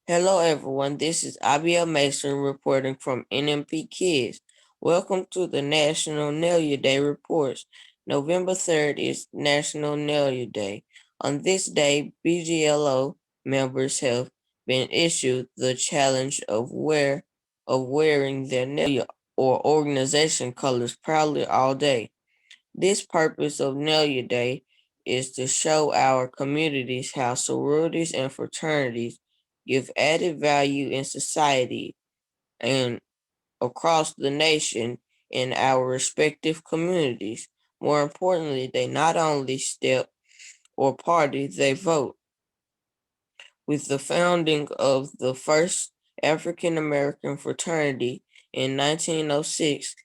Hello, everyone. This is Abiel Mason reporting from NMP Kids. Welcome to the National Nalia Day reports. November 3rd is National Nalia Day. On this day, BGLO members have been issued the challenge of wearing their Nalia or organization colors proudly all day. This purpose of Nalia Day is to show our communities how sororities and fraternities give added value in society and across the nation in our respective communities. More importantly, they not only step or party, they vote. With the founding of the first African American fraternity in 1906,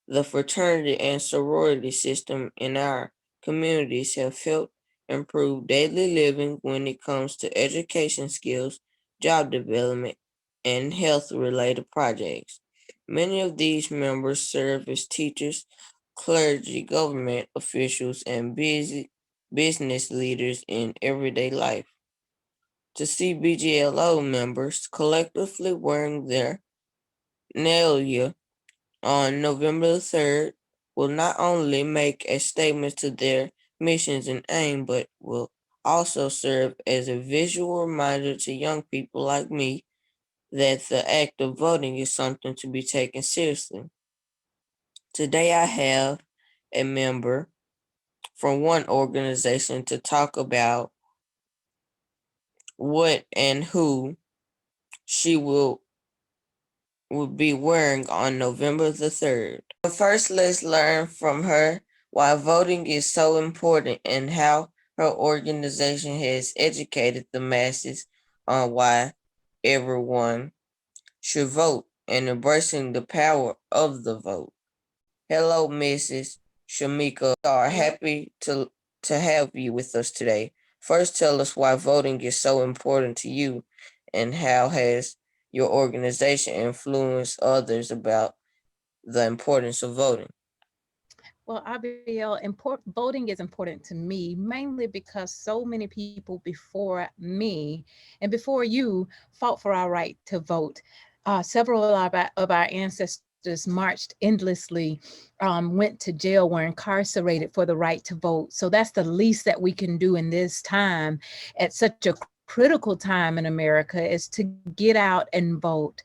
the fraternity and sorority system in our communities have helped improve daily living when it comes to education skills, job development, and health-related projects. Many of these members serve as teachers, clergy, government officials, and business leaders in everyday life. To see BGLO members collectively wearing their Nelia on November 3rd will not only make a statement to their missions and aim, but will also serve as a visual reminder to young people like me that the act of voting is something to be taken seriously. Today I have a member from one organization to talk about what and who she will be wearing on November the 3rd. But first, let's learn from her why voting is so important and how her organization has educated the masses on why everyone should vote and embracing the power of the vote. Hello, Mrs. Shemika. We are happy to have you with us today. First, tell us why voting is so important to you and how has your organization influenced others about the importance of voting. Well, Abiel, voting is important to me mainly because so many people before me and before you fought for our right to vote. Several of our ancestors marched endlessly, went to jail, were incarcerated for the right to vote. So that's the least that we can do in this time at such a critical time in America is to get out and vote.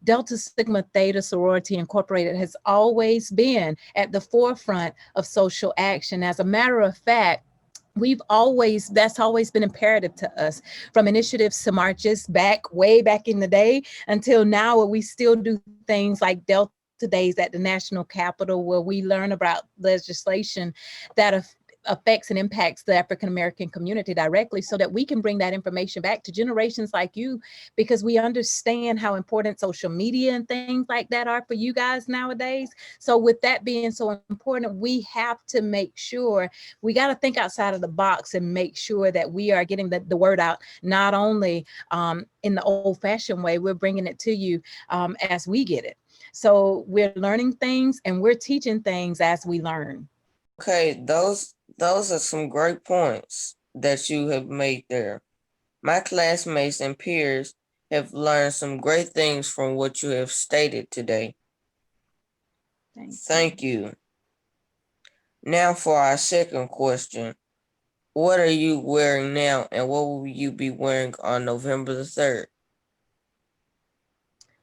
Delta Sigma Theta Sorority Incorporated has always been at the forefront of social action. As a matter of fact, that's always been imperative to us, from initiatives to marches way back in the day until now, where we still do things like Delta Days at the national capitol, where we learn about legislation that affects and impacts the African American community directly, so that we can bring that information back to generations like you, because we understand how important social media and things like that are for you guys nowadays. So with that being so important, we have to make sure we got to think outside of the box and make sure that we are getting the word out, not only in the old fashioned way, we're bringing it to you as we get it. So we're learning things and we're teaching things as we learn. Okay, those are some great points that you have made there. My classmates and peers have learned some great things from what you have stated today. Thank you. Thank you. Now for our second question. What are you wearing now and what will you be wearing on November the 3rd?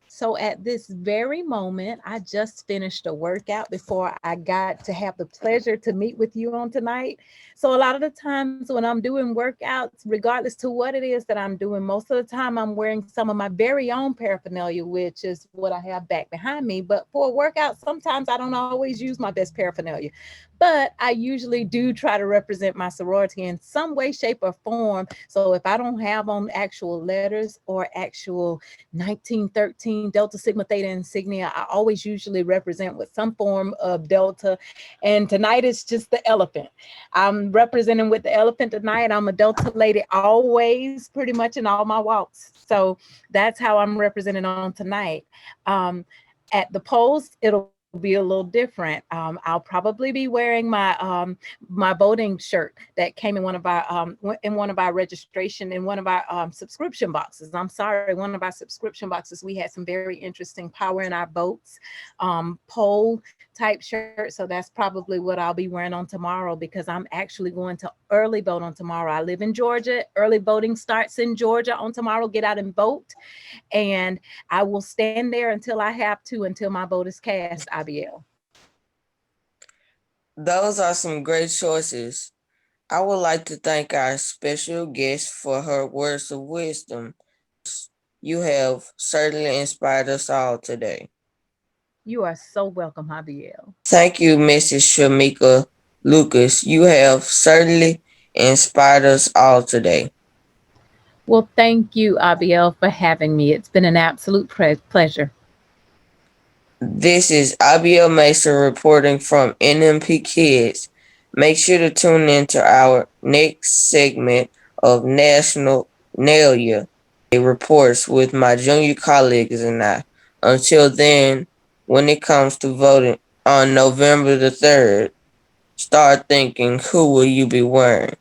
So at this very moment, I just finished a workout before I got to have the pleasure to meet with you on tonight. So a lot of the times when I'm doing workouts, regardless to what it is that I'm doing, most of the time I'm wearing some of my very own paraphernalia, which is what I have back behind me. But for a workout, sometimes I don't always use my best paraphernalia. But I usually do try to represent my sorority in some way, shape, or form. So if I don't have on actual letters or actual 1913 Delta Sigma Theta insignia, I always usually represent with some form of Delta. And tonight is just the elephant. I'm representing with the elephant tonight. I'm a Delta lady always, pretty much in all my walks. So that's how I'm representing on tonight. At the polls, it'll be be a little different. I'll probably be wearing my voting shirt that came in one of our registration in one of our subscription boxes. I'm sorry, one of our subscription boxes. We had some very interesting power in our votes, poll type shirt. So that's probably what I'll be wearing on tomorrow because I'm actually going to early vote on tomorrow. I live in Georgia. Early voting starts in Georgia on tomorrow. Get out and vote, and I will stand there until I have to until my vote is cast. Abiel. Those are some great choices. I would like to thank our special guest for her words of wisdom. You have certainly inspired us all today. You are so welcome, Abiel. Thank you, Mrs. Shemika Lucas. You have certainly inspired us all today. Well, thank you, Abiel, for having me. It's been an absolute pleasure. This is Abiel Mason reporting from NMP Kids. Make sure to tune in to our next segment of National Nalia reports with my junior colleagues and I. Until then, when it comes to voting on November the 3rd, start thinking, who will you be wearing?